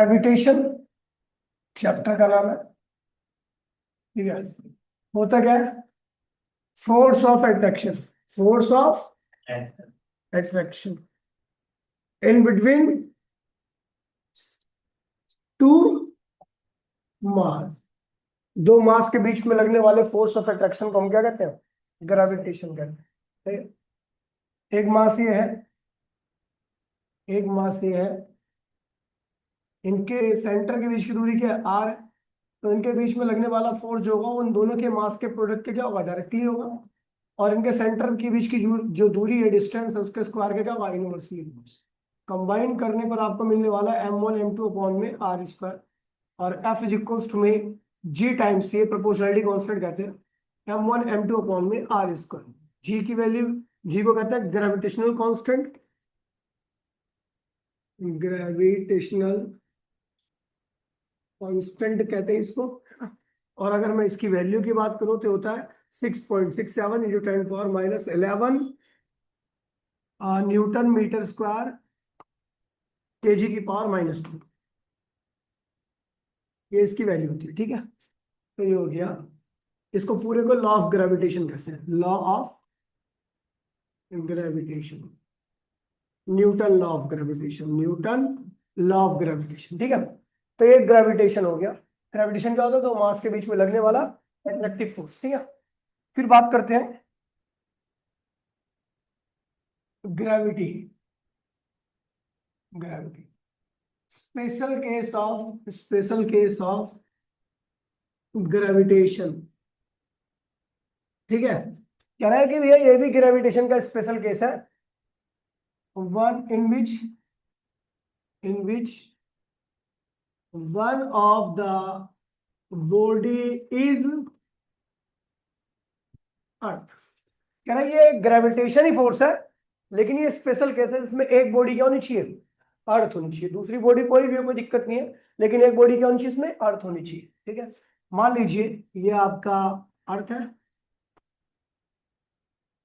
Gravitation chapter का नाम है। ठीक है, होता क्या है? Force of attraction, force of attraction in between two mass, दो मास के बीच में लगने वाले फोर्स ऑफ अट्रैक्शन को हम क्या कहते हैं? ग्रेविटेशन कहते हैं। एक मास ये है, एक मास ये है, इनके सेंटर के बीच की दूरी क्या है? आर है। तो इनके बीच में लगने वाला फोर्स जो होगा वो उन दोनों के मास के प्रोडक्ट के क्या होगा? डायरेक्टली होगा। और इनके सेंटर के बीच की जो दूरी है, डिस्टेंस है, उसके स्क्वायर के क्या होगा? इनवर्सली। कंबाइन करने पर आपको मिलने वाला M1 M2 अपॉन में आर स्क्वायर, और एफ इज इक्वल्स टू में जी टाइम्स, ये प्रोपोर्शनलिटी कांस्टेंट कहते हैं, M1 M2 अपॉन में आर स्क्वायर। जी की वैल्यू, जी को कहते हैं ग्रेविटेशनल कांस्टेंट, ग्रेविटेशनल कांस्टेंट कहते हैं इसको। और अगर मैं इसकी वैल्यू की बात करूं तो होता है 6.67 into 10⁻11 newton metre square KG की पावर -2, ये इसकी वैल्यू होती है। ठीक है, तो ये हो गया, इसको पूरे को लॉ ऑफ ग्रेविटेशन कहते हैं, law of gravitation, Newton law of gravitation, Newton law of gravitation. ठीक है, तो ये ग्रेविटेशन हो गया। ग्रेविटेशन क्या होता है? तो मास के बीच में लगने वाला अट्रैक्टिव फोर्स। ठीक है, फिर बात करते हैं gravity. Gravity special case of gravitation. ठीक है, कह रहा है कि भैया ये भी ग्रेविटेशन का स्पेशल केस है, one in which one of the body is Earth. कह रहा है ये ग्रेविटेशन ही फोर्स है, लेकिन ये स्पेशल केस है जिसमें एक बॉडी क्या होनी चाहिए? अर्थ होनी चाहिए। दूसरी बॉडी कोई भी हो, कोई दिक्कत नहीं है, लेकिन एक बॉडी क्या होनी चाहिए? इसमें अर्थ होनी चाहिए। ठीक है, मान लीजिए ये आपका अर्थ है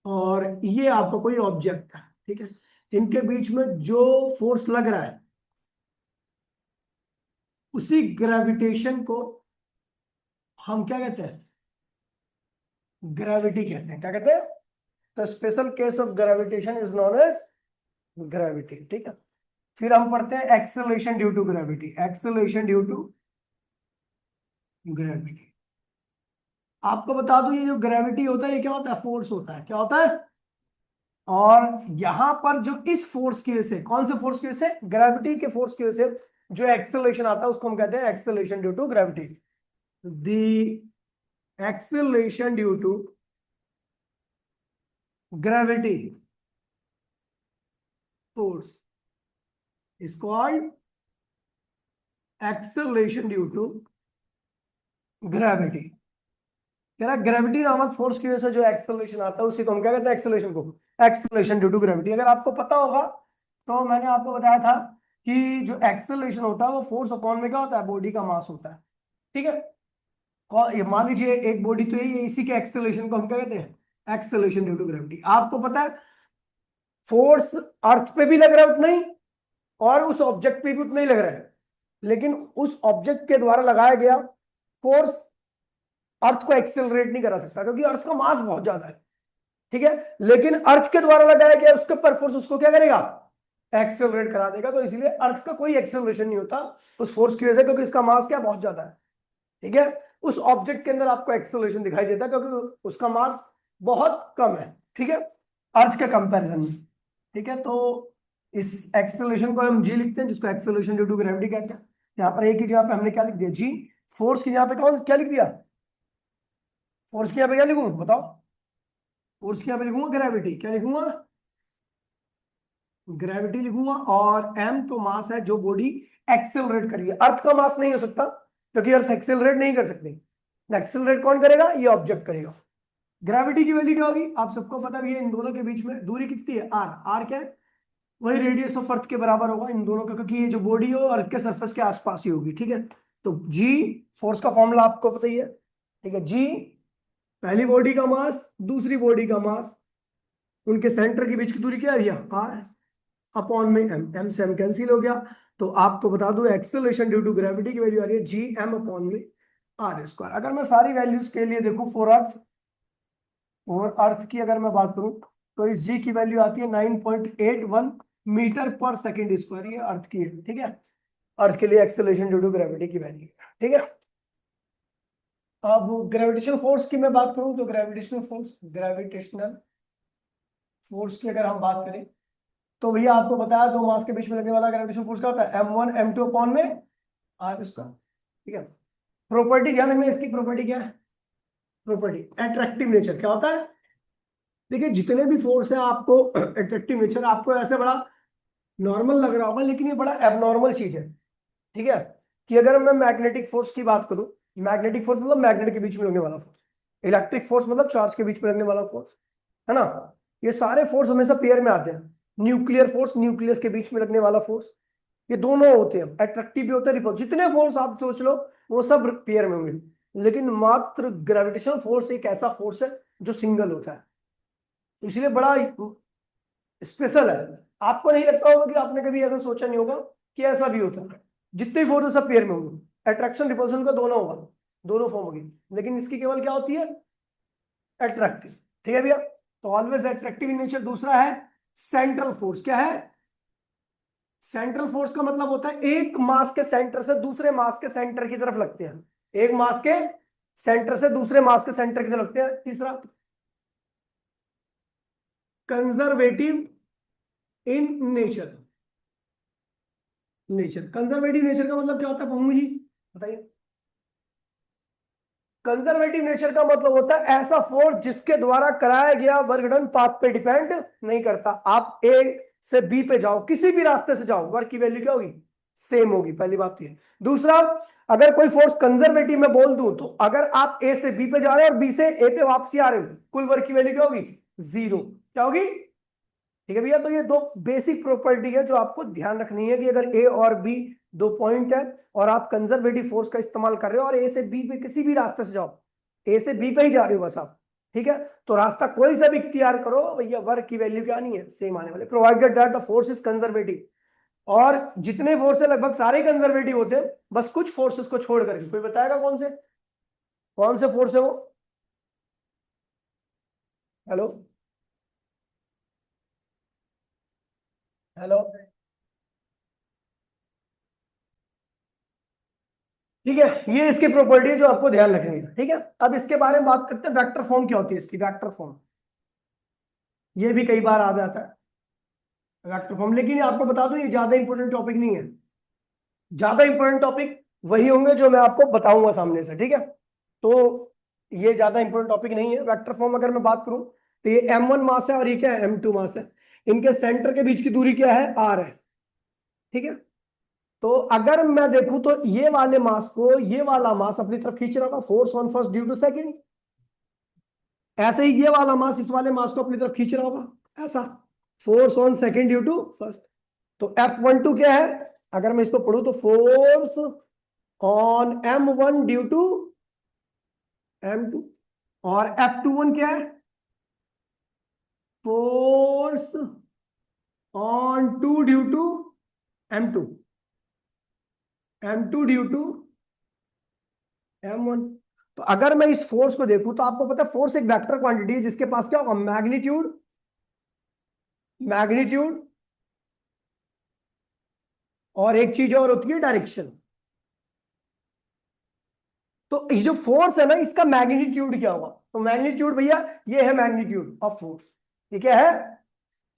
और ये आपका कोई ऑब्जेक्ट है। ठीक है, इनके बीच में जो फोर्स लग रहा है उसी ग्रेविटेशन को हम क्या कहते हैं? ग्रेविटी कहते हैं। क्या कहते हैं? तो special case of gravitation is known as gravity. ठीक है, फिर हम पढ़ते हैं acceleration due to gravity. Acceleration due to gravity, आपको बता दूं ये जो ग्रेविटी होता है ये क्या होता है? फोर्स होता है। क्या होता है? और यहां पर जो इस फोर्स की वजह से, कौन से फोर्स की वजह से? ग्रेविटी के फोर्स की वजह से जो एक्सेलरेशन आता है उसको हम कहते हैं acceleration due to gravity. The acceleration due to gravity force is called acceleration due to gravity। कह रहा ग्रेविटी नामक फोर्स की वजह से जो एक्सेलरेशन आता है उसी को हम क्या कहते हैं? एक्सेलरेशन को, एक्सेलरेशन ड्यू टू ग्रेविटी। अगर आपको पता होगा तो मैंने आपको बताया था कि जो एक्सेलरेशन होता है वो फोर्स अपॉन में क्या होता है? बॉडी का मास होता है। ठीक है, ये मान लीजिए एक बॉडी तो यही है, इसी के एक्सेलरेशन को हम क्या कहते हैं? Acceleration due to gravity. आपको पता है फोर्स अर्थ पे भी लग रहा है उतना ही, और उस ऑब्जेक्ट पे भी उतना ही लग रहा है, लेकिन उस ऑब्जेक्ट के द्वारा लगाया गया फोर्स अर्थ को एक्सेलरेट नहीं करा सकता, क्योंकि अर्थ का मास बहुत ज्यादा है। ठीक है, लेकिन अर्थ के द्वारा लगाया गया उसके पर फोर्स उसको क्या करेगा? एक्सेलरेट करा देगा। तो इसलिए अर्थ का कोई एक्सेलरेशन नहीं होता उस फोर्स की वजह से, क्योंकि इसका मास क्या बहुत ज्यादा है। ठीक है, उस ऑब्जेक्ट के अंदर आपको एक्सेलरेशन दिखाई देता है क्योंकि उसका मास बहुत कम है। ठीक है, अर्थ के कंपैरिजन में। ठीक है, तो इस एक्सेलरेशन को हम जी लिखते हैं, जिसको एक्सेलरेशन ड्यू टू ग्रेविटी कहते हैं। यहाँ पर एक ही जगह पे हमने क्या लिख दिया? जी। फोर्स की जगह पे कौन क्या लिख दिया? फोर्स की जगह पे क्या लिखूं बताओ? फोर्स की जगह पे लिखूंगा ग्रेविटी। क्या लिखूंगा? ग्रेविटी लिखूंगा। और एम तो मास है जो बॉडी एक्सेलरेट करी है। अर्थ का मास नहीं हो सकता क्योंकि अर्थ एक्सेलरेट नहीं कर सकते। एक्सेलरेट कौन करेगा? ये ऑब्जेक्ट करेगा। ग्रेविटी की वैल्यू क्या होगी? आप सबको पता भी है, इन दोनों के बीच में दूरी कितनी है? आर। आर क्या है? वही रेडियस ऑफ अर्थ के बराबर होगा इन दोनों का, क्योंकि ये जो बॉडी हो अर्थ के सरफेस के आसपास ही होगी। ठीक है, तो जी फोर्स का फॉर्मूला आपको पता ही है। ठीक है, जी पहली बॉडी का मास, दूसरी बॉडी का मास, उनके सेंटर के बीच की दूरी क्या है भैया? आर। अपॉन में एम से एम कैंसिल हो गया। तो आपको बता दूं एक्सेलरेशन ड्यू टू ग्रेविटी की वैल्यू आ रही है जी एम अपॉन में आर स्क्वायर। अगर मैं सारी वैल्यूज के लिए देखूं फॉर अर्थ की अगर मैं बात करूं तो इस जी की वैल्यू आती है 9.81 मीटर पर सेकेंड स्क्वायर, ये अर्थ की है, ठीक है। अर्थ के लिए एक्सेलरेशन ड्यू टू ग्रेविटी की वैल्यू, ठीक है। अब ग्रेविटेशनल फोर्स की मैं बात करूं तो ग्रेविटेशनल फोर्स की अगर हम बात करें तो भैया आपको बताया दो मास के बीच में लगने वाला ग्रेविटेशनल फोर्स क्या होता है, m1 m2 अपॉन में आर स्क्वायर, ठीक है। प्रॉपर्टी ध्यान रखना, इसकी प्रॉपर्टी क्या है, प्रॉपर्टी अट्रैक्टिव नेचर क्या होता है। देखिए जितने भी फोर्स है आपको अट्रैक्टिव नेचर आपको ऐसे बड़ा नॉर्मल लग रहा होगा, लेकिन ये बड़ा एबनॉर्मल चीज है, ठीक है। कि अगर मैं मैग्नेटिक फोर्स की बात करूं, मैग्नेटिक फोर्स मतलब मैग्नेट के बीच में लगने वाला फोर्स, इलेक्ट्रिक फोर्स मतलब चार्ज के बीच में लगने वाला फोर्स, है ना। ये सारे फोर्स हमेशा पेयर में आते हैं। न्यूक्लियर फोर्स न्यूक्लियस के बीच में लगने वाला फोर्स, ये दोनों होते हैं, अट्रैक्टिव भी होता है रिपल्सिव, जितने फोर्स आप सोच लो वो सब पेयर में होंगे। लेकिन मात्र ग्रेविटेशनल फोर्स एक ऐसा फोर्स है जो सिंगल होता है, इसलिए बड़ा स्पेशल है। आपको नहीं लगता होगा कि आपने कभी ऐसा सोचा नहीं होगा कि ऐसा भी होता है। जितने भी फोर्स सब पेयर में होंगे, अट्रैक्शन रिपल्शन का दोनों होगा, दोनों फॉर्म होगी, लेकिन इसकी केवल क्या होती है, अट्रैक्टिव, ठीक है भैया। तो ऑलवेज अट्रैक्टिव इन नेचर। दूसरा है सेंट्रल फोर्स, क्या है, सेंट्रल फोर्स का मतलब होता है एक मास के सेंटर से दूसरे मास के सेंटर की तरफ लगते हैं, एक मास के सेंटर से दूसरे मास के सेंटर की तरफ लगते हैं। तीसरा conservative in nature, conservative nature का मतलब क्या होता है पप्पू जी बताइए। कंजर्वेटिव नेचर का मतलब होता है ऐसा फोर्स जिसके द्वारा कराया गया वर्क डन पाथ पे डिपेंड नहीं करता। आप ए से बी पे जाओ, किसी भी रास्ते से जाओ, वर्क की वैल्यू क्या होगी, सेम होगी, पहली बात ये। दूसरा, अगर कोई फोर्स कंजर्वेटिव में बोल दूं तो अगर आप ए से बी पे जा रहे हो और बी से ए पे वापसी आ रहे हो, कुल वर्क की वैल्यू क्या होगी, जीरो, क्या होगी, ठीक है भैया। तो ये दो बेसिक प्रॉपर्टी है जो आपको ध्यान रखनी है कि अगर ए और बी दो पॉइंट है और आप कंजर्वेटिव फोर्स का इस्तेमाल कर रहे हो और ए से बी पे किसी भी रास्ते से जाओ, ए से बी पे ही जा रहे हो बस आप, ठीक है, तो रास्ता कोई सा भी इख्तियार करो भैया, वर्क की वैल्यू क्या नहीं है, सेम आने वाले, provided that the force is conservative. और जितने फोर्स है लगभग सारे कंजर्वेटिव होते हैं, बस कुछ फोर्सेस को छोड़ करके। कोई बताएगा कौन से फोर्स है वो, हेलो हेलो, ठीक है। ये इसकी प्रॉपर्टी है जो आपको ध्यान रखनी है, ठीक है। अब इसके बारे में बात करते हैं, वेक्टर फॉर्म क्या होती है इसकी, वेक्टर फॉर्म, ये भी कई बार आ जाता है वेक्टर फॉर्म, लेकिन ये आपको बता दूं ये ज्यादा इंपॉर्टेंट टॉपिक नहीं है। ज्यादा इंपॉर्टेंट टॉपिक वही होंगे जो मैं आपको बताऊंगा सामने से, ठीक है। तो ये ज्यादा इंपॉर्टेंट टॉपिक नहीं है। वेक्टर फॉर्म अगर मैं बात करूं तो ये m1 मास है और ये क्या है, m2 मास है। इनके सेंटर के बीच की दूरी क्या है, r है, ठीक है। तो अगर मैं देखूं तो ये वाले मास को ये वाला मास अपनी तरफ खींच रहा था, force on first due to second, ऐसे ही ये वाला मास इस वाले मास को अपनी तरफ खींच रहा होगा ऐसा, force on second due to first. तो F12 क्या है, अगर मैं इसको पढ़ूं तो force on M1 due to M2, और F21 क्या है, force on 2 due to M2, M2 due to M1। तो अगर मैं इस फोर्स को देखूं तो आपको पता है फोर्स एक वेक्टर क्वांटिटी है जिसके पास क्या होगा, मैग्नीट्यूड, मैग्नीट्यूड और एक चीज और होती है डायरेक्शन। तो ये जो फोर्स है ना इसका मैग्नीट्यूड क्या होगा, तो मैग्नीट्यूड भैया ये है मैग्नीट्यूड ऑफ फोर्स, ये क्या है,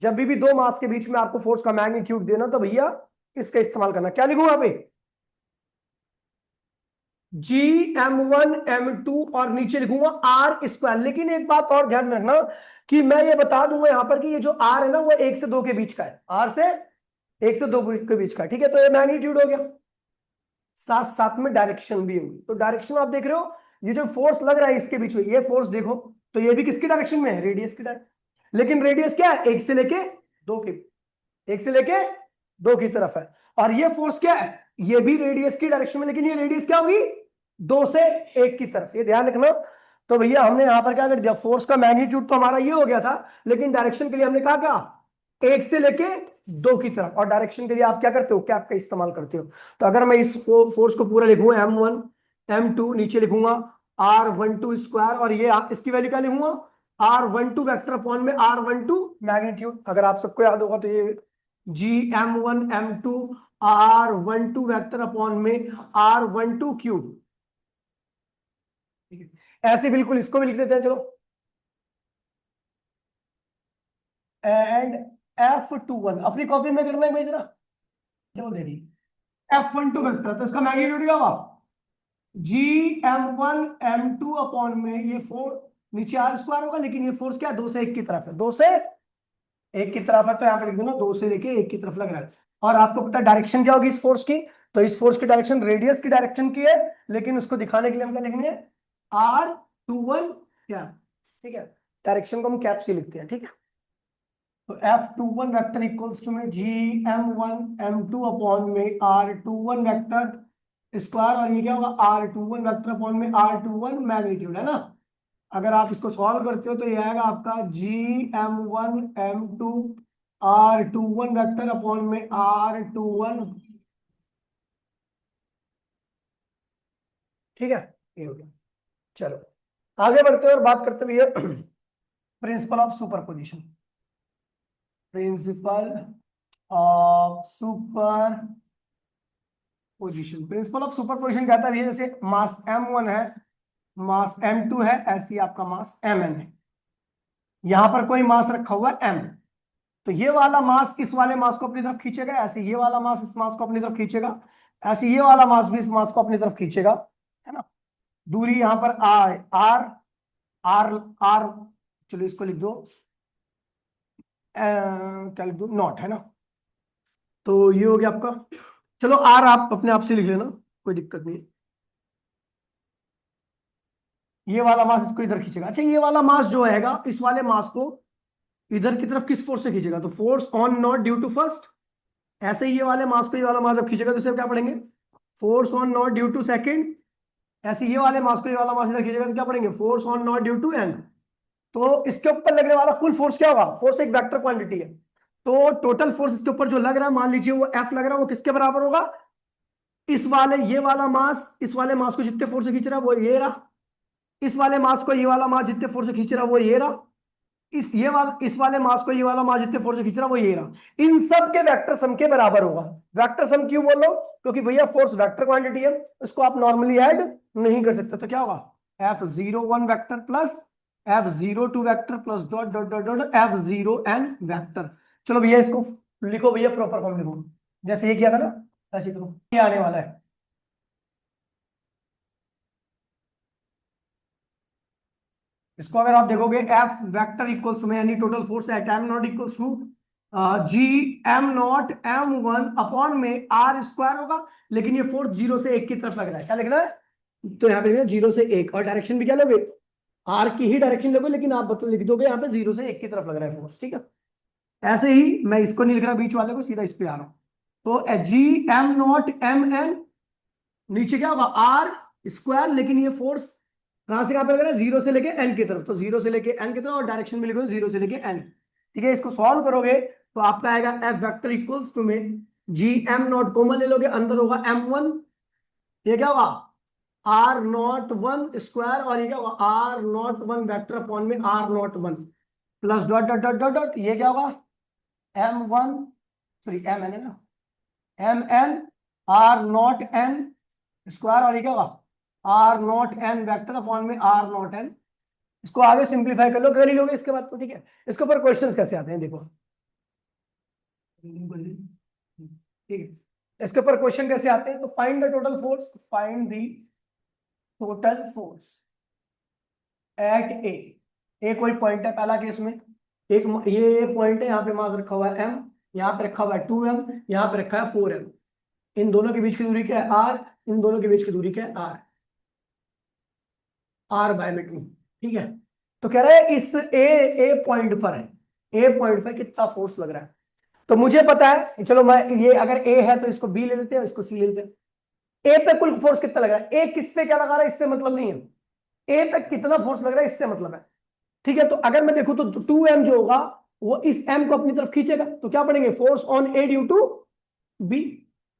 जब भी दो मास के बीच में आपको फोर्स का मैग्नीट्यूड देना तो भैया इसका इस्तेमाल करना, क्या लिखूं यहां पे, जी m1 m2 और नीचे लिखूंगा आर स्क्वायर। लेकिन एक बात और ध्यान में रखना कि मैं ये बता दूंगा यहां पर कि ये जो आर है ना वो 1 से 2 के बीच का है, आर से 1 से 2 के बीच का, ठीक है। तो ये मैग्नीट्यूड हो गया, साथ साथ में डायरेक्शन भी होगी। तो डायरेक्शन आप देख रहे हो, ये जो फोर्स लग रहा है इसके बीच में, ये फोर्स देखो तो ये भी किसकी डायरेक्शन में है, रेडियस की डायरेक्शन। लेकिन रेडियस क्या है, 1 से लेके 2 के, 1 से लेके 2 की तरफ है। और ये फोर्स क्या है, ये भी रेडियस की डायरेक्शन में, लेकिन ये रेडियस क्या होगी, 2 से 1 की तरफ, ये ध्यान रखना। तो भैया हमने यहां पर क्या कर दिया, फोर्स का मैग्नीट्यूड तो हमारा ये हो गया था, लेकिन डायरेक्शन के लिए हमने कहा क्या, 1 से लेके 2 की तरफ, और डायरेक्शन के लिए आप क्या करते हो, कैप का इस्तेमाल करते हो। तो अगर मैं इस फोर्स को पूरा लिखूं M1 M2, नीचे लिखूंगा R12 स्क्वायर, और ये इसकी वैल्यू क्या लिखूंगा, R12 वेक्टर अपॉन में R12 मैग्नीट्यूड। अगर आप सबको याद होगा तो ये GM1 M2 R12 vector upon में R12 क्यूब। ऐसे बिल्कुल इसको भी लिख देते हैं, चलो। एंड F21 अपनी कॉपी में करना है भाई जरा, क्या दे रही, F12 वेक्टर, तो इसका मैग्नीट्यूड क्या होगा, GM1 M2 अपॉन में ये 4, नीचे R स्क्वायर होगा, लेकिन ये फोर्स क्या है, 2 से 1 की तरफ है, 2 से 1 की तरफ है, तो यहाँ पे लिख दो ना 2 से लेके 1 की तरफ लग रहा है। और आपको पता है डायरेक्शन क्या होगी इस फोर्स की, तो इस फोर्स की डायरेक्शन रेडियस की डायरेक्शन की है, लेकिन उसको दिखाने के लिए हम क्या लिखेंगे, R21 क्या, ठीक है, डायरेक्शन को हम कैप से लिखते हैं, ठीक है। तो F21 वेक्टर इक्वल्स टू में GM1 M2 अपॉन में R21 वेक्टर स्क्वायर, और ये क्या होगा, R21 वेक्टर अपॉन में R21 मैग्नीट्यूड, है ना। अगर आप इसको सॉल्व करते हो तो ये आएगा आपका GM1 M2 R21 vector upon में R21, ठीक है, ये हो गया। चलो आगे बढ़ते हैं और बात करते हुए principle of superposition. Principle of super position, principle of super position कहता है जैसे मास M1 है, मास M2 है, ऐसे ही आपका मास Mn है। यहां पर कोई मास रखा हुआ है M, तो ये वाला मास इस वाले मास को अपनी तरफ खींचेगा, ऐसे ये वाला मास इस मास को अपनी तरफ खींचेगा, ऐसे ये वाला मास भी इस मास को अपनी तरफ खींचेगा, है ना। दूरी यहां पर आर आर आर आर, चलो इसको लिख दो, क्या लिख दो, नॉट, है ना। तो ये हो गया आपका, चलो आर आप अपने आप से लिख लेना, कोई दिक्कत नहीं है। ये वाला मास इसको इधर खींचेगा। अच्छा, ये वाला मास जो आएगा इस वाले मास को इधर की तरफ किस फोर्स से खींचेगा, तो force on naught due to first. ऐसे ही ये वाले मास को ये वाला मास जब खींचेगा तो इसे क्या पढ़ेंगे, force on naught due to second. ऐसे ये वाले मास को ये वाला मास इधर खींचेगा तो क्या पढ़ेंगे, force on naught due to end. तो इसके ऊपर लगने वाला कुल फोर्स क्या होगा, फोर्स एक वेक्टर क्वांटिटी है, तो टोटल फोर्स इसके ऊपर जो लग रहा है, मान लीजिए वो F लग रहा है, वो किसके बराबर होगा, इस वाले ये वाला मास इस वाले मास को जितने फोर्स से खींच रहा है वो ये रहा, इस वाले मास को ये वाला मास जितने फोर्स से खींच रहा है वो ये रहा, इस वाले मास को ये वाला मास जितने फोर्स से खींच रहा है वो ये रहा। इन सब के वेक्टर सम के बराबर होगा। वेक्टर सम क्यों बोल रहा हूं, क्योंकि भैया फोर्स वेक्टर क्वांटिटी है, इसको आप नॉर्मली ऐड नहीं कर सकते। तो क्या होगा, F01 vector plus F02 vector plus dot dot dot dot F0n vector. चलो भैया इसको लिखो, भैया प्रॉपर फॉर्म लिखो, जैसे ये किया था ना ऐसे करो, ये आने वाला है। इसको अगर आप देखोगे एफ वेक्टर इक्वल्स टू में यानी total force at M naught equals to GM0 M1 upon में आर स्क्वायर होगा, लेकिन ये फोर्स 0 से 1 की तरफ लग रहा है, क्या लिख रहा है, तो यहाँ पे 0 से 1, और डायरेक्शन भी क्या लोगे, आर की ही डायरेक्शन लोगे, लेकिन आप बता लिख दोगे यहाँ पे 0 से 1 की तरफ लग रहा है फोर्स, ठीक है। ऐसे ही मैं इसको नहीं लिख रहा बीच वाले को, सीधा इस पे आ रहा हूँ। तो GM0 MN, नीचे क्या होगा आर स्क्वायर, लेकिन ये फोर्स कहां से कहां पे लग रहा है, 0 से लेके n की तरफ, तो 0 से लेके n की तरफ, और डायरेक्शन में लिखो 0 से लेके n, ठीक है। इसको सॉल्व करोगे तो आपका आएगा F वेक्टर इक्वल्स टू में GM0 कॉमन ले लोगे, अंदर होगा M1, ये क्या होगा R01 स्क्वायर, और ये क्या होगा R01 वेक्टर अपॉन में R01 plus dot dot dot dot dot, ये क्या होगा M1, सॉरी MN है ना, MN R0n स्क्वायर, और ये क्या होगा R0n वेक्टर अपॉन में R0n। इसको आगे सिंप्लीफाई कर लो, कर ही लोगे इसके बाद तो, ठीक है। इसके ऊपर क्वेश्चंस कैसे आते हैं देखो, ठीक है। इसके ऊपर क्वेश्चन कैसे आते हैं, तो find the total force, find the total force at a कोई पॉइंट है पहला केस में, एक ये पॉइंट है, यहाँ पे मास रखा हुआ है M, यहाँ पे रखा हुआ है 2M, यहाँ पे रखा है 4M, इन दोनों के बीच की दूरी क्या है R, इन दोनों के बीच की दूरी क्या है R बाय में 2, ठीक है। तो कह रहा है इस ए पॉइंट पर है, ए पॉइंट पर कितना फोर्स लग रहा है, तो मुझे पता है, चलो मैं ये अगर ए है तो इसको बी ले लेते हैं, इसको सी ले लेते हैं। ए पे कुल फोर्स कितना लग रहा है, ए किस पे क्या लगा रहा है इससे मतलब नहीं है, ए पे कितना फोर्स लग रहा है इससे मतलब है, ठीक है। तो अगर मैं देखूं तो 2M जो होगा वो इस m को अपनी तरफ खींचेगा, तो क्या पढ़ेंगे, force on A due to B,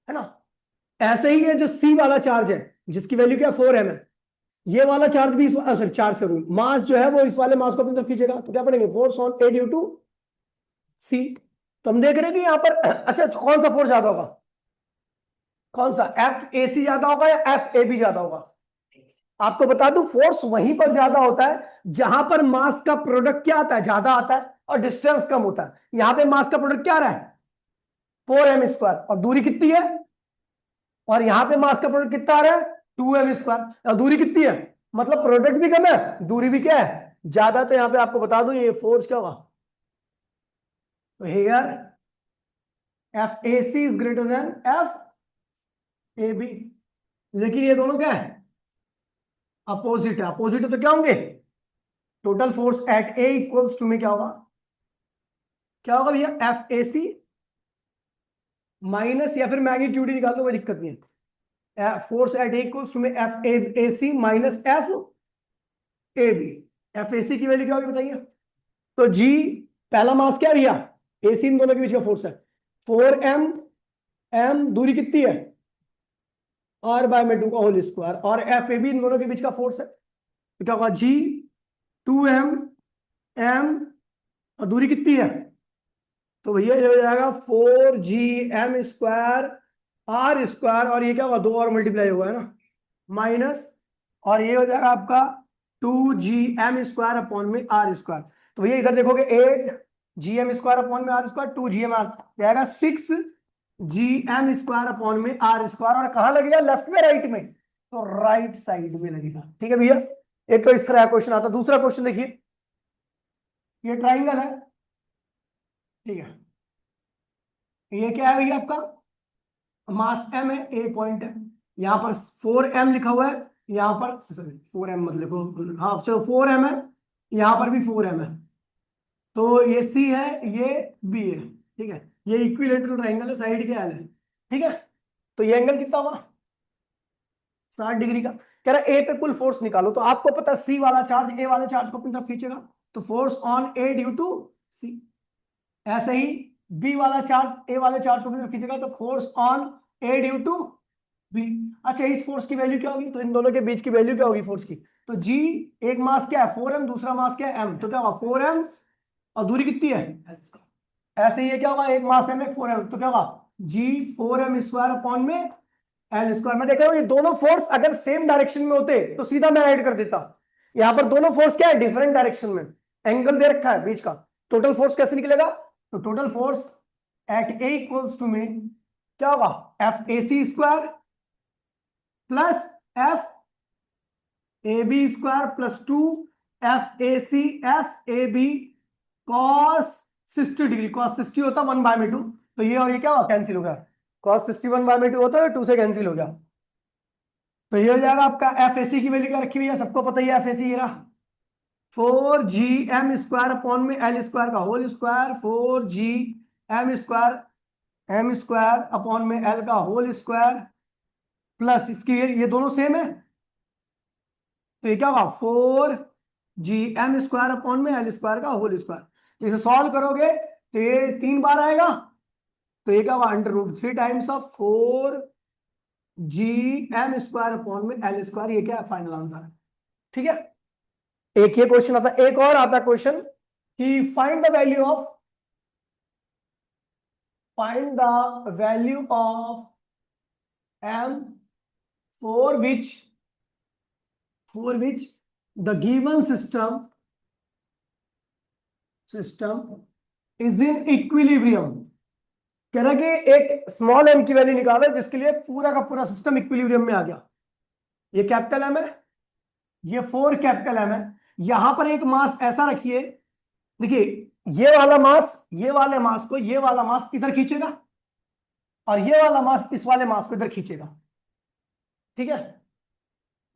है ना। ऐसे ही है जो सी वाला चार्ज है जिसकी वैल्यू क्या 4m है, ये वाला चार्ज भी सॉरी चार्ज से मास जो है वो इस वाले मास को अपनी तरफ खींचेगा, तो क्या पढ़ेंगे, force on A due to C. तो हम देख रहे हैं कि यहां पर अच्छा कौन सा फोर्स ज्यादा होगा, कौन सा, एफ ए सी ज्यादा होगा या एफ ए बी ज्यादा होगा। आपको बता दूं फोर्स वहीं पर ज्यादा होता है जहां पर मास का प्रोडक्ट क्या आता है, ज्यादा आता है और डिस्टेंस कम होता है। यहां पे मास का प्रोडक्ट क्या आ रहा है 4m² और दूरी कितनी है, और यहां पे मास का प्रोडक्ट कितना आ रहा है 2m², और दूरी कितनी है, मतलब प्रोडक्ट भी कम है दूरी भी क्या है ज्यादा। तो यहां पे आपको बता दूं ये फोर्स क्या होगा, तो here F A C is greater than F A B, लेकिन ये दोनों क्या है अपोजिट है, अपोजिट है तो क्या होंगे, total force at A equals to में क्या होगा, क्या होगा भैया एफ ए सी माइनस, या फिर मैग्नीट्यूड ही निकाल दो कोई दिक्कत नहीं है, force at A equals to में F A C minus F A B. F A C की वैल्यू क्या होगी बताइए, तो जी पहला मास क्या है भैया, ए सी इन दोनों के बीच का फोर्स है 4m, m दूरी कितनी है r बाय में 2 का होल स्क्वायर, और एफ ए बी इन दोनों के बीच का फोर्स है, तो क्या होगा जी 2m m, और दूरी कितनी है, तो भैया ये हो जाएगा 4gm² r², और ये क्या होगा 2 और मल्टीप्लाई होगा है ना माइनस, और ये हो जाएगा आपका 2gm² अपॉन में r²। तो भैया इधर देखोगे 8gm² अपॉन में r², 2gm जाएगा 6gm² अपॉन में r², और कहां लगेगा लेफ्ट में राइट में, तो राइट साइड में लगेगा। ठीक है भैया, एक तो इस तरह क्वेश्चन आता है। दूसरा क्वेश्चन देखिए, ये ट्राइंगल है, ठीक है, ये क्या है भैया आपका मास m है, ए पॉइंट है, यहां पर 4m लिखा हुआ है, यहां पर सॉरी 4m मत लिखो, हाँ चलो 4m है, यहां पर भी 4m है, तो ये c है ये b है, ठीक है, ये इक्विलेटरल ट्राइंगल है, साइड के एल है, ठीक है। तो ये एंगल कितना होगा 60 डिग्री का। कह रहा है ए पे कुल फोर्स निकालो, तो आपको पता है सी वाला चार्ज ए वाले चार्ज को अपनी तरफ खींचेगा, तो force on A due to C. ऐसे ही बी वाला चार्ज ए वाले चार्ज को भी खींचेगा, तो force on A due to B. अच्छा इस फोर्स की वैल्यू क्या होगी, तो इन दोनों के बीच की वैल्यू क्या होगी फोर्स की, तो जी एक मास क्या है 4m, दूसरा मास क्या है m, तो क्या होगा 4m, और दूरी कितनी है, ऐसे ही क्या होगा एक मास m एक 4m, तो क्या होगा जी 4m² अपॉन में l²। मैं देखा ये दोनों फोर्स अगर सेम डायरेक्शन में होते तो सीधा मैं ऐड कर देता, यहां पर दोनों फोर्स क्या है डिफरेंट डायरेक्शन में, एंगल दे रखा है बीच का, टोटल फोर्स कैसे निकलेगा, तो total force at A equals to में क्या होगा F A C square plus F A B square plus 2 F A C F A B cos 60 degree, cos 60 होता 1/2, तो ये और ये क्या होगा कैंसिल हो गया, कॉस 60 1/2 होता है 2 से कैंसिल हो गया, तो ये हो जाएगा आपका एफ ए सी की वैल्यू क्या रखी हुई है, सबको पता ही है एफ ए सी ये रहा 4gm² अपॉन में l² का whole square, 4gm² m² upon में l का होल स्क्वायर, प्लस इसकी ये दोनों सेम है, तो ये क्या होगा 4gm² अपॉन में l² का होल स्क्वायर। तो इसे सॉल्व करोगे तो ये 3 बार आएगा, तो ये क्या होगा √3 टाइम्स ऑफ 4gm² अपॉन में l², ये क्या है फाइनल आंसर है। ठीक है, एक ये क्वेश्चन आता है, एक और आता क्वेश्चन कि find the value of m for which the given system is in equilibrium। कह रहा है कि एक स्मॉल m की वैल्यू निकालो जिसके लिए पूरा का पूरा सिस्टम इक्विलिब्रियम में आ गया। ये कैपिटल m है, ये 4 कैपिटल M है, यहां पर एक मास ऐसा रखिए, देखिए ये वाला मास को ये वाला मास इधर खींचेगा, और ये वाला मास इस वाले मास को इधर खींचेगा। ठीक है,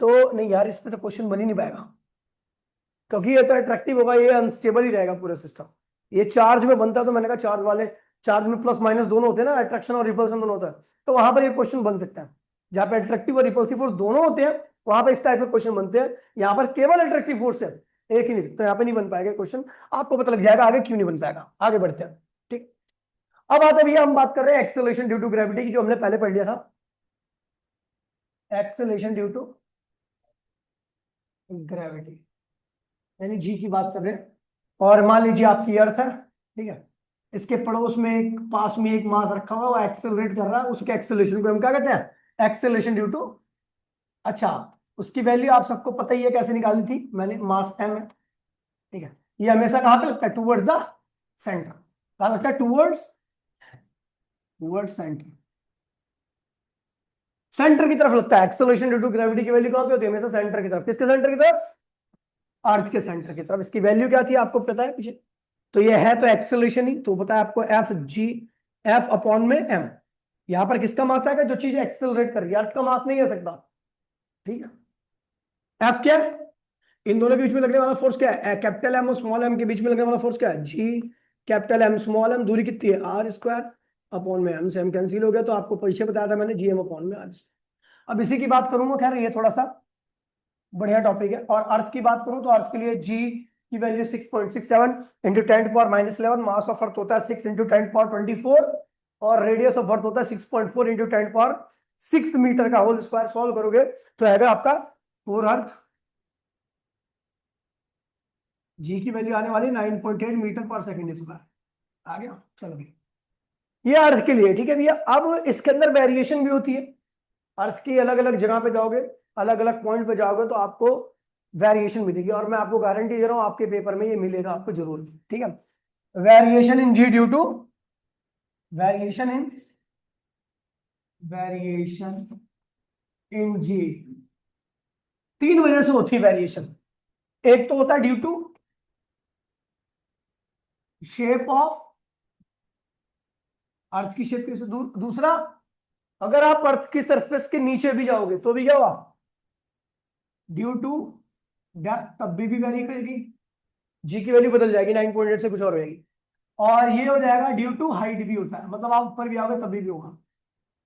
तो नहीं यार इस पे तो क्वेश्चन बन ही नहीं पाएगा, क्योंकि ये तो अट्रैक्टिव होगा, ये अनस्टेबल ही रहेगा पूरा सिस्टम। ये चार्ज में बनता है, तो मैंने कहा चार्ज में प्लस माइनस दोनों होते हैं ना, अट्रैक्शन और रिपल्सन दोनों होता है, तो वहां पर ये क्वेश्चन बन सकता है। जहां पे अट्रैक्टिव और रिपल्सिव फोर्स दोनों होते हैं वहां पर इस टाइप के क्वेश्चन बनते हैं। यहाँ पर केवल अट्रैक्टिव फोर्स है, एक ही नहीं सकता, यहाँ पे नहीं बन पाएगा क्वेश्चन, आपको पता लग जाएगा आगे क्यों नहीं बन पाएगा। आगे बढ़ते हैं, ठीक। अब आते भैया हम बात कर रहे हैं एक्सेलरेशन ड्यू टू ग्रेविटी की, जो हमने पहले पढ़ लिया था, एक्सेलरेशन ड्यू टू ग्रेविटी, यानी जी की बात कर रहे हैं। और मान लीजिए आपकी अर्थ है, ठीक है, इसके पड़ोस में एक, पास में एक मास रखा हुआ है, वो एक्सेलरेट कर रहा है, उसके एक्सेलरेशन को हम क्या कहते हैं, एक्सेलरेशन ड्यू टू। अच्छा, उसकी वैल्यू आप सबको पता ही है कैसे निकाली थी मैंने, मास m है, ठीक है। ये हमेशा कहां पे लगता है, टूवर्ड्स द सेंटर, कहां लगता है, टूवर्ड्स, टूवर्ड्स सेंटर, सेंटर की तरफ लगता है। एक्सेलरेशन ड्यू टू ग्रेविटी की वैल्यू कहां पे होती है, हमेशा सेंटर की तरफ। किसके सेंटर की तरफ, अर्थ के सेंटर की तरफ। इसकी वैल्यू क्या थी आपको पता है पीछे, तो ये है तो एक्सेलरेशन ही, तो बताया आपको एफ जी, एफ अपॉन में एम। यहां पर किसका मास आएगा, जो चीज एक्सेलरेट कर रही है, अर्थ का मास नहीं आ सकता, ठीक है। एफ क्या है, इन दोनों के बीच में लगने वाला फोर्स क्या है, कैपिटल एम और स्मॉल एम के बीच में लगने वाला फोर्स क्या है, G capital M small M. दूरी कितनी है, आर स्क्वायर अपॉन में एम, से एम कैंसिल हो गया, तो आपको पीछे बताया था मैंने, जी एम अपॉन में आर। अब इसी की बात करूंगा, खैर ये थोड़ा सा बढ़िया टॉपिक है। और अर्थ की बात करूं तो अर्थ के लिए जी की value 6.67 into 10⁻11, mass of earth होता है 6 इंटू 10⁻24, और रेडियस ऑफ अर्थ होता है 6.4 इंटू 10⁻6 मीटर का होल स्क्वायर। सॉल्व करोगे तो आएगा आपका 4 अर्थ, जी की वैल्यू आने वाली 9.8 मीटर पर सेकेंड स्क्वायर। आ गया, चलो भाई, ये अर्थ के लिए, ठीक है भैया। अब इसके अंदर वेरिएशन भी होती है, अर्थ की अलग अलग जगह पे जाओगे, अलग अलग पॉइंट पे जाओगे तो आपको वेरिएशन मिलेगी, और मैं आपको गारंटी दे रहा हूं आपके पेपर में ये मिलेगा आपको जरूर, ठीक है। Variation in ji due to, variation in, variation in g, तीन वजह से होती है वेरिएशन। एक तो होता है ड्यू टू शेप ऑफ, अर्थ की शेप से दूर। दूसरा, अगर आप अर्थ की सरफेस के नीचे भी जाओगे तो भी क्या हुआ, ड्यू टू डेप्थ, तब भी वेरी करेगी, जी की वैल्यू बदल जाएगी, 9.8 से कुछ और हो जाएगी। और ये हो जाएगा ड्यू टू हाइट भी होता है, मतलब आप ऊपर भी आओगे तभी भी होगा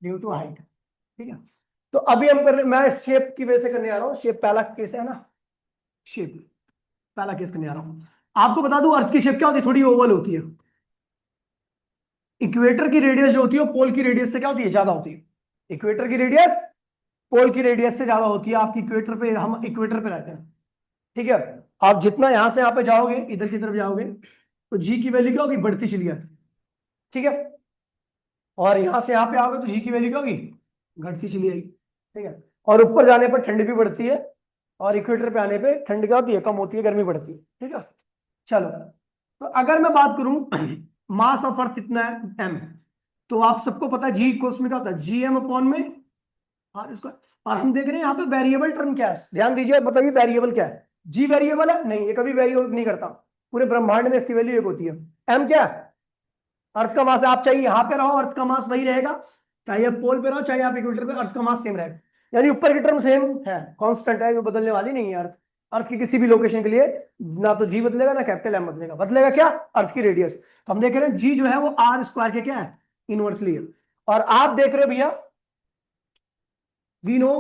ड्यू टू हाइट, ठीक है। तो अभी हम कर रहे, मैं शेप की वजह से करने आ रहा हूँ, शेप पहला केस है ना, शेप पहला केस करने आ रहा हूँ। आपको बता दूं अर्थ की शेप क्या होती है, थोड़ी ओवल होती है। इक्वेटर की रेडियस जो होती है पोल की रेडियस से क्या होती है, ज्यादा होती है। इक्वेटर की रेडियस पोल की रेडियस से ज्यादा होती है। आपकी इक्वेटर पे, हम इक्वेटर पे रहते हैं, ठीक है। आप जितना यहां से यहां पे जाओगे, इधर की तरफ जाओगे, तो जी की वैल्यू क्या होगी, बढ़ती चली जाती, ठीक है। और यहां से यहां पे आओगे तो जी की वैल्यू क्या होगी, घटती चली जाएगी, ठीक है। और ऊपर जाने पर ठंड भी बढ़ती है, और इक्वेटर पे आने पे ठंड क्या होती है, कम होती है, गर्मी बढ़ती है, ठीक है। चलो, तो अगर मैं बात करूं मास ऑफ अर्थ इतना है एम, तो आप सबको पता है जी इक्वल्स में क्या होता है, जी एम अपॉन में आर स्क्वायर। और हम देख रहे हैं यहाँ पे वेरिएबल टर्म क्या है, ध्यान दीजिए, बताइए वेरिएबल क्या है, जी वेरिएबल है नहीं, ये कभी वेरिएबल नहीं करता, पूरे ब्रह्मांड में इसकी वैल्यू एक होती है। एम क्या है, अर्थ का मास है। आप चाहे यहाँ पे रहो, अर्थ का मास वही रहेगा, चाहे आप पोल पे रहो, चाहे आप इक्वेटर पे, अर्थ का मास सेम रहेगा। यानी ऊपर की टर्म सेम है, कांस्टेंट है, वो बदलने वाली नहीं है। अर्थ, अर्थ की किसी भी लोकेशन के लिए ना तो जी बदलेगा ना कैपिटल एम बदलेगा, बदलेगा क्या, अर्थ की रेडियस। तो हम देख रहे हैं जी जो है वो आर स्क्वायर के क्या है, इनवर्सली है। और आप देख रहे हो भैया, वी नो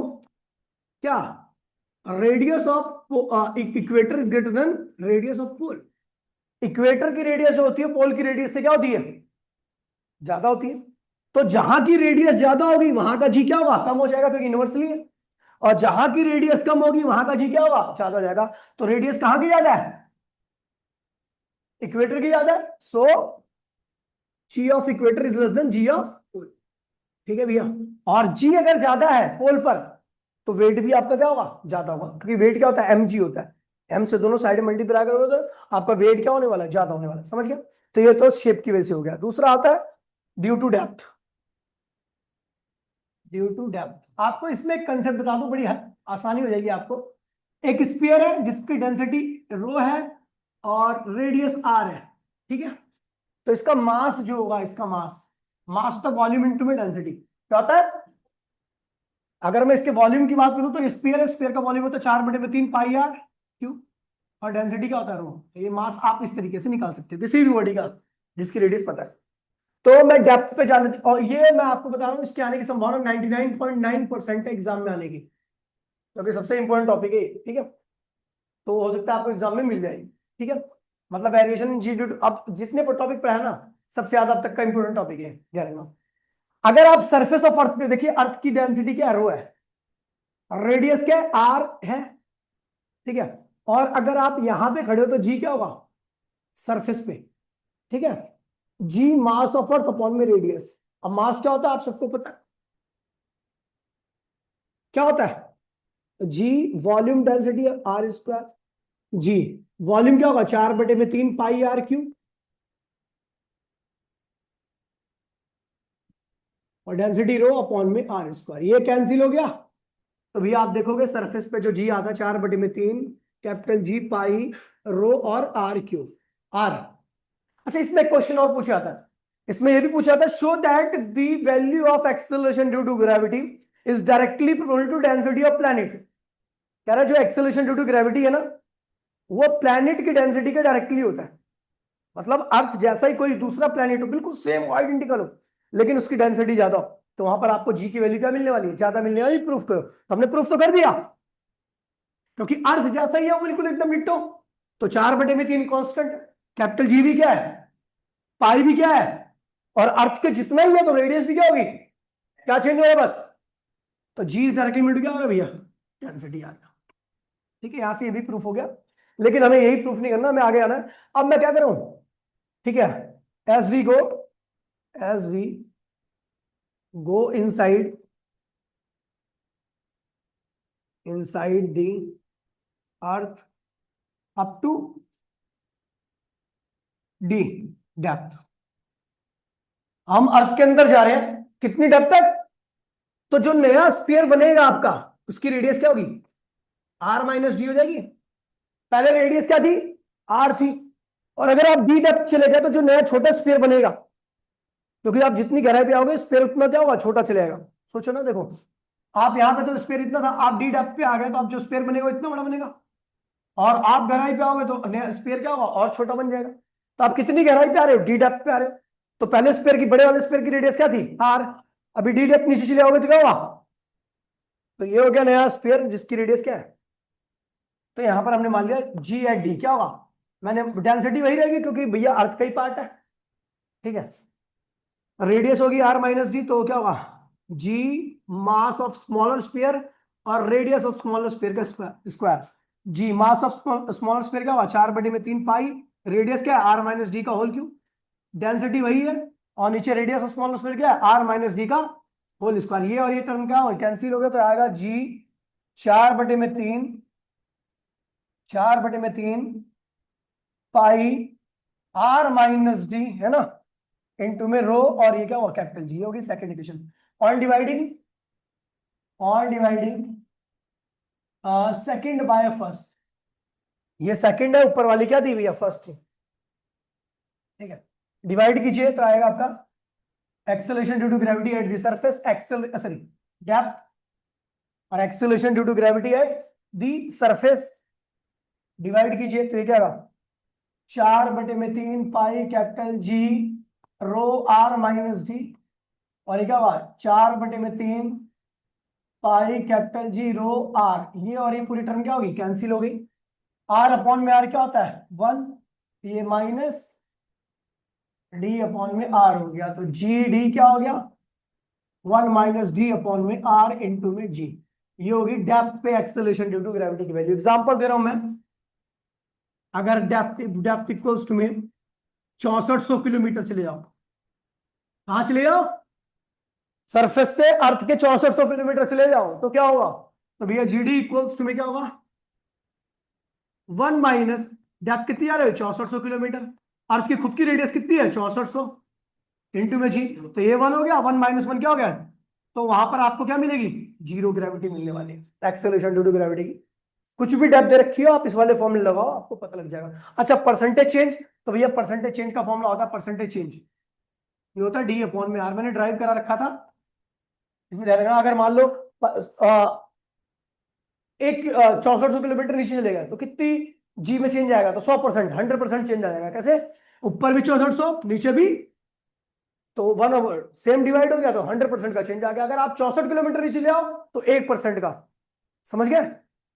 क्या, radius of equator is greater than radius of pole. Equator की रेडियस जो होती है पोल की रेडियस से क्या होती है, ज्यादा होती है। तो जहां की रेडियस ज्यादा होगी वहां का जी क्या होगा, कम हो जाएगा, क्योंकि इनवर्सली है। और जहां की रेडियस कम होगी वहां का जी क्या होगा, ज्यादा हो जाएगा। तो रेडियस कहां की ज्यादा है, इक्वेटर की ज्यादा है। So g of equator is less than g of pole, ठीक है भैया। और जी अगर ज्यादा है पोल पर, तो वेट भी आपका क्या होगा, ज्यादा होगा, क्योंकि वेट क्या होता है, एम जी होता है। एम से दोनों साइड मल्टीप्लाई करोगे तो आपका वेट क्या होने वाला है, ज्यादा होने वाला है, समझ गया। तो ये तो शेप की वजह से हो गया। दूसरा आता है due to depth, due to depth. आपको इसमें एक कंसेप्ट बता दूं, बड़ी आसानी हो जाएगी आपको। एक स्फीयर है जिसकी डेंसिटी रो है और रेडियस आर है, ठीक है। तो इसका मास जो होगा, इसका मास, मास तो वॉल्यूम इनटू में डेंसिटी क्या होता है। अगर मैं इसके वॉल्यूम की बात करूं तो स्फीयर है, स्फीयर का वॉल्यूम होता है 4/3 पाई आर क्यों, और डेंसिटी क्या होता है रो। ये मास आप इस तरीके से निकाल सकते हो किसी भी बॉडी का जिसकी रेडियस पता है। तो मैं डेप्थ पे जाने, और ये मैं आपको बता रहा हूँ इसके आने की संभावना 99.9% है एग्जाम में आने की, क्योंकि सबसे इंपॉर्टेंट टॉपिक है, ठीक है। तो हो सकता है आपको एग्जाम में मिल जाएगी। ठीक है, मतलब variation in ji due to, अब जितने टॉपिक पढ़ा है ना सबसे ज्यादा अब तक का इंपोर्टेंट टॉपिक है गैरेनो। अगर आप सरफेस ऑफ अर्थ पे देखिए, अर्थ की डेंसिटी क्या रो है, रेडियस क्या है आर है, ठीक है, और अगर आप यहां पे खड़े हो तो जी क्या होगा सरफेस पे, ठीक है, जी मास ऑफ अर्थ अपॉन में रेडियस। अब मास क्या होता है आप सबको पता है, क्या होता है g volume density r square, g volume क्या होगा 4/3 पाई r क्यू, और डेंसिटी रो अपॉन में आर स्क्वायर, ये कैंसिल हो गया। तो भैया आप देखोगे सरफेस पे जो जी आता है 4/3 कैपिटल जी पाई रो और आर क्यू आर। अच्छा इसमें एक क्वेश्चन और पूछा जाता है, इसमें यह भी पूछा जाता है show that the value of acceleration due to gravity is directly proportional to density of planet. कह रहा है जो एक्सेलरेशन ड्यू टू ग्रेविटी है ना वो प्लैनेट की डेंसिटी के डायरेक्टली होता है, मतलब अर्थ जैसा ही कोई दूसरा प्लैनेट हो बिल्कुल सेम आइडेंटिकल हो लेकिन उसकी डेंसिटी ज्यादा हो, तो वहां पर आपको जी की वैल्यू क्या मिलने वाली है, ज्यादा मिलने वाली। प्रूफ करो, तो हमने प्रूफ तो कर दिया क्योंकि अर्थ जैसा ही है बिल्कुल एकदम डिट्टो। तो 4/3 कांस्टेंट, कैपिटल जी भी क्या है पाई भी क्या है, और अर्थ के जितना ही है तो रेडियस भी क्या होगी, क्या चेंज होगा बस, तो जी डायरेक्टली मिल क्या होगा भैया डेंसिटी आ गया। ठीक है, यहां से ये भी प्रूफ हो गया, लेकिन हमें यही प्रूफ नहीं करना, हमें आगे आना है। अब मैं क्या करूं, ठीक है, as we go as we go inside the earth up to d depth, हम अर्थ के अंदर जा रहे हैं कितनी डेप्थ तक, तो जो नया स्फीयर बनेगा आपका उसकी रेडियस क्या होगी r-d हो जाएगी। पहले रेडियस क्या थी r थी, और अगर आप d डेप्थ चले गए तो जो नया छोटा स्फीयर बनेगा, क्योंकि आप जितनी गहराई पे आओगे स्फीयर उतना क्या होगा छोटा चलेगा। सोचो ना, देखो आप यहां पे तो स्फीयर इतना था, आप डी डेप्थ पे आ गए तो आप जो स्फीयर बनेगा इतना बड़ा बनेगा, और आप गहराई पे आओगे तो नया स्फीयर क्या होगा और छोटा बन जाएगा। तो आप कितनी गहराई पे आ रहे हो डी डेप्थ पे आ रहे हो, तो पहले स्फीयर की बड़े वाले स्फीयर की रेडियस क्या थी आर, अभी डी डेप्थ नीचे चले आओगे तो क्या होगा, तो ये हो गया नया स्फीयर जिसकी रेडियस क्या है। तो यहां पर हमने मान लिया जी एट डी क्या होगा, मैंने डेंसिटी वही रहेगी क्योंकि भैया अर्थ का ही पार्ट है, ठीक है, रेडियस होगी r-d, तो क्या होगा G mass of smaller sphere और रेडियस ऑफ स्मॉलर स्फीयर का square, G mass of smaller sphere क्या होगा 4/3 पाई, रेडियस क्या है r-d का होल क्यूब, डेंसिटी वही है, और नीचे रेडियस ऑफ स्मॉलर स्फीयर क्या है r-d का होल स्क्वायर। ये और ये टर्म क्या होगा कैंसिल हो गया, तो आएगा जी 4/3 पाई r-d है ना इनटू में रो, और ये क्या होगा कैपिटल जी होगी second equation, on dividing second by first, ये सेकंड है ऊपर वाली क्या दी हुई है फर्स्ट थी, ठीक है, डिवाइड कीजिए तो आएगा आपका acceleration due to gravity at the surface excel sorry depth, और acceleration due to gravity at the surface, divide कीजिए तो ये क्या होगा 4/3 पाई कैपिटल जी रो r-d, और ये क्या होगा 4/3 pi capital G row are, ये और ये पूरी टर्म क्या होगी कैंसिल हो गई, आर अपॉन में आर क्या होता है 1, ये माइनस डी अपॉन में आर हो गया, तो जी डी क्या हो गया 1 - डी अपॉन में आर इंटू में जी, ये होगी डेप्थ पे एक्सेलरेशन ड्यू टू ग्रेविटी की वैल्यू। एग्जांपल दे रहा हूं मैं, अगर डेप्थ इक्वल्स टू में 6400 किलोमीटर चले जाओ, कहां चले जाओ सरफेस से अर्थ के 6400 किलोमीटर चले जाओ तो क्या होगा, तो भैया जी डी इक्वल्स टू में क्या होगा 1 माइनस डेप्थ कितनी आ रही है 6400 किलोमीटर, अर्थ की खुद की रेडियस कितनी है 6400 इंटू में जी, तो ये 1 हो गया, 1 - 1 क्या हो गया, तो वहां पर आपको क्या मिलेगी जीरो ग्रेविटी मिलने वाली है एक्सेलरेशन ड्यू टू ग्रेविटी की। कुछ भी डेप्थ दे रखी हो आप इस वाले फॉर्मूले लगाओ आपको पता लग जाएगा। अच्छा परसेंटेज चेंज, तो भैया परसेंटेज चेंज का फॉर्मूला होता है परसेंटेज चेंज, ये होता है डी अपॉन में आर, मैंने ड्राइव करा रखा था इसमें ध्यान रखना। अगर मान लो एक 6400 किलोमीटर नीचे चले गए तो कितनी जी में चेंज आएगा, तो 100% 100% चेंज आ जाएगा। कैसे, ऊपर भी 6400 नीचे भी, तो 1/, सेम डिवाइड हो गया तो 100% का चेंज आ गया। अगर आप 64 किलोमीटर नीचे ले आओ तो 1% का, समझ गए।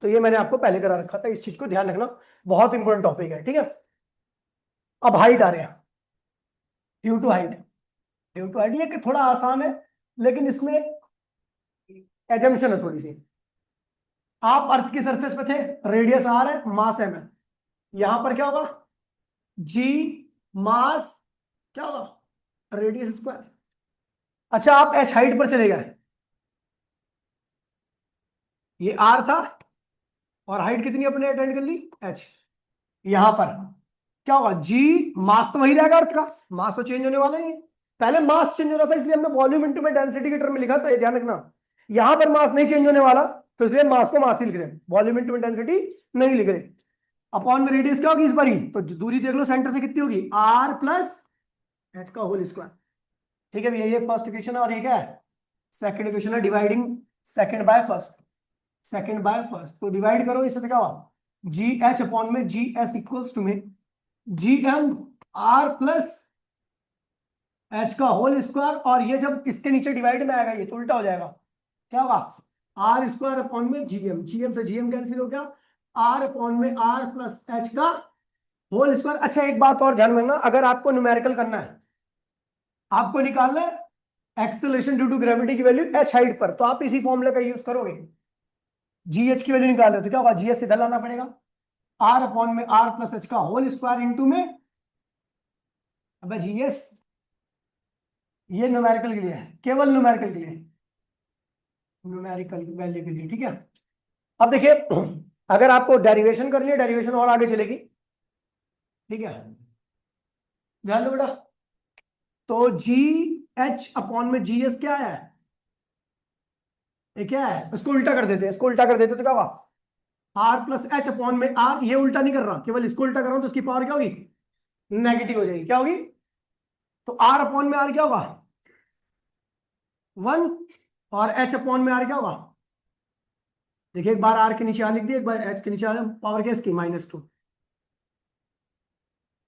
तो ये मैंने आपको पहले करा रखा था, इस चीज को ध्यान रखना, बहुत इंपॉर्टेंट टॉपिक है, ठीक है। अब हाइट आ रहे हैं, due to height. Due to height ये कि थोड़ा आसान है, लेकिन इसमें एजम्पशन है थोड़ी सी। आप अर्थ की सरफेस पे थे, रेडियस आर है, मास एम है, यहां पर क्या होगा, जी मास क्या होगा, रेडियस स्क्वायर। अच्छा आप एच हाइट पर चले गए, ये आर था और हाइट कितनी अपने अटेंड कर ली, एच। यहां पर क्या होगा, जी मास तो वही रहेगा अर्थ का, मास तो चेंज होने वाला नहीं है। पहले मास चेंज हो रहा था इसलिए हमने वॉल्यूम इनटू में डेंसिटी के टर्म में लिखा था, ये ध्यान रखना। यहां पर मास नहीं चेंज होने वाला, तो इसलिए मास को मास ही लिख रहे हैं, वॉल्यूम इनटू में डेंसिटी नहीं लिख रहे। अपॉन में रेडियस क्या होगी इस बार ही, तो दूरी देख लो सेंटर से कितनी होगी, आर प्लस एच का होल स्क्वायर। ठीक है भैया, ये फर्स्ट इक्वेशन है, और ये क्या है, सेकंड इक्वेशन है, dividing second by first. Second by first, तो डिवाइड करो, इससे तो क्या हुआ, जी एच अपॉन में जी एस इक्वल्स टू में G M R plus H का होल स्क्वायर। और ये जब इसके नीचे डिवाइड में आएगा ये तो उल्टा हो जाएगा, क्या होगा, आर स्क्वायर अपॉन में जीएम, जीएम से जीएम कैंसिल हो गया, आर अपॉन में आर प्लस एच का होल स्क्वायर। अच्छा एक बात और ध्यान रखना, अगर आपको न्यूमेरिकल करना है, आपको निकालना है एक्सेलरेशन ड्यू टू ग्रेविटी की वैल्यू एच हाइट पर, तो आप इसी फॉर्मूले का यूज करोगे। जी एच की वैल्यू निकाल रहे हो तो क्या होगा, जी एच इधर लाना पड़ेगा, आर अपॉन में आर प्लस एच का होल स्क्वायर इंटू में, अब जी एस ये न्यूमेरिकल के लिए है, केवल न्यूमेरिकल के लिए, न्यूमेरिकल वैल्यू के लिए, ठीक है। अब देखिए अगर आपको डेरिवेशन करनी है, डेरिवेशन और आगे चलेगी, ठीक है, ध्यान दो बेटा। तो जी एच अपॉन में जी एस क्या है, ये क्या है, इसको उल्टा कर देते हैं, इसको उल्टा कर देते तो क्या होगा, आर प्लस एच अपॉन में आर, ये उल्टा नहीं कर रहा, केवल इसको उल्टा कर रहा हूं, तो इसकी पावर क्या होगी, नेगेटिव हो जाएगी, क्या होगी, तो आर अपॉन में आर क्या होगा, 1, और एच अपॉन में आर क्या होगा, देखिए एक बार आर के नीचे आर लिख दिया, एक बार एच के नीचे आर, पावर क्या इसकी -2।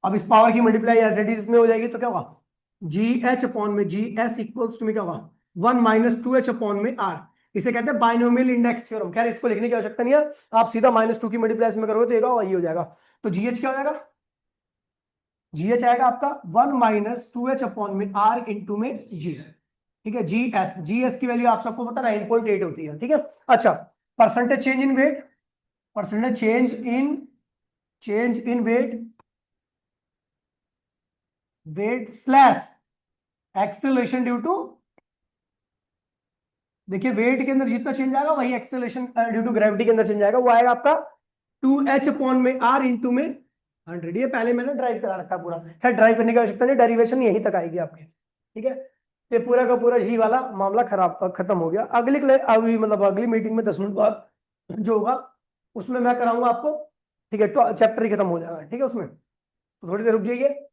अब इस पावर की मल्टीप्लाई एज इट इज में हो जाएगी, तो क्या होगा, जी एच अपॉन में जी एस इक्वल्स टू में क्या होगा, 1 - 2h अपॉन में आर। इसे कहते हैं बाइनोमियल इंडेक्स थ्योरम। खैर इसको लिखने की आवश्यकता नहीं है, आप सीधा -2 की मल्टीप्लाई में करोगे तो ये वही हो जाएगा। तो जी एच क्या हो जाएगा, जी एच आएगा आपका 1 - 2h अपॉन में आर इंटू में जी, ठीक है। जी एस की वैल्यू आप सबको पता 9.8 होती है, ठीक है। अच्छा percentage change in weight, percentage change in weight slash acceleration due to, देखिए वेट के अंदर जितना चेंज आएगा वही एक्सेलरेशन ड्यू टू ग्रेविटी के अंदर चेंज आएगा, वो आएगा आपका 2h अपॉन में आर इंटू में 100। ये पहले मैंने ड्राइव करा रखा पूरा, खैर ड्राइव करने की आवश्यकता नहीं, डेरिवेशन यहीं तक आएगी आपके, ठीक है। ये पूरा का पूरा जी वाला मामला खत्म हो गया। अगली मतलब अगली मीटिंग में 10 मिनट बाद जो होगा उसमें मैं कराऊंगा आपको, ठीक है, तो चैप्टर ही खत्म हो जाएगा, ठीक है। उसमें तो थोड़ी देर रुक जाइए,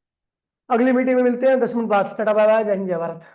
अगली मीटिंग में मिलते हैं 10 मिनट बाद। टाटा बाय बाय, जय हिंद जय भारत।